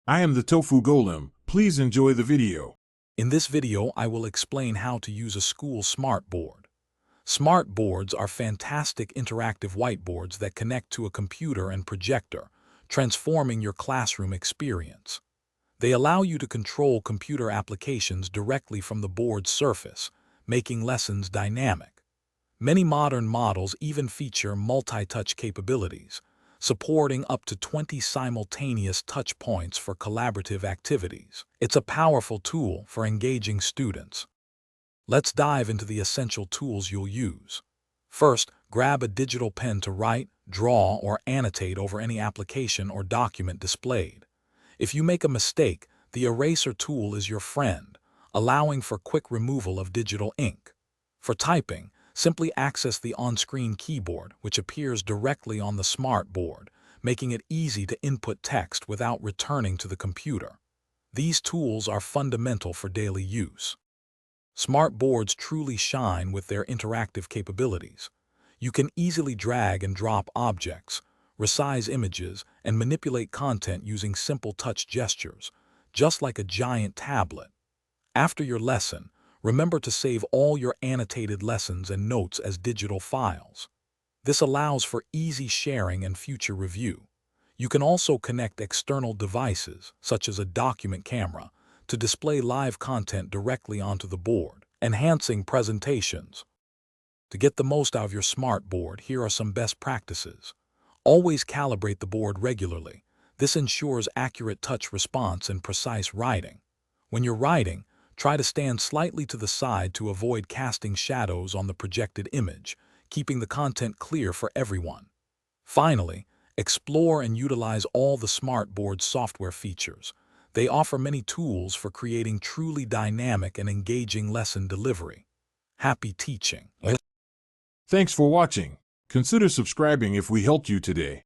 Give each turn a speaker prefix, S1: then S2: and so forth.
S1: I am the Tofu Golem. Please enjoy the video.
S2: In this video, I will explain how to use a school smartboard. Smartboards are fantastic interactive whiteboards that connect to a computer and projector, transforming your classroom experience. They allow you to control computer applications directly from the board's surface, making lessons dynamic. Many modern models even feature multi-touch capabilities, supporting up to 20 simultaneous touch points for collaborative activities. It's a powerful tool for engaging students. Let's dive into the essential tools you'll use. First, grab a digital pen to write, draw, or annotate over any application or document displayed. If you make a mistake, the eraser tool is your friend, allowing for quick removal of digital ink. For typing, simply access the on-screen keyboard, which appears directly on the smartboard, making it easy to input text without returning to the computer. These tools are fundamental for daily use. Smartboards truly shine with their interactive capabilities. You can easily drag and drop objects, resize images, and manipulate content using simple touch gestures, just like a giant tablet. After your lesson, remember to save all your annotated lessons and notes as digital files. This allows for easy sharing and future review. You can also connect external devices, such as a document camera, to display live content directly onto the board, enhancing presentations. To get the most out of your smartboard, here are some best practices. Always calibrate the board regularly. This ensures accurate touch response and precise writing. When you're writing, try to stand slightly to the side to avoid casting shadows on the projected image, keeping the content clear for everyone. Finally, explore and utilize all the smartboard's software features. They offer many tools for creating truly dynamic and engaging lesson delivery. Happy teaching!
S1: Thanks for watching. Consider subscribing if we helped you today.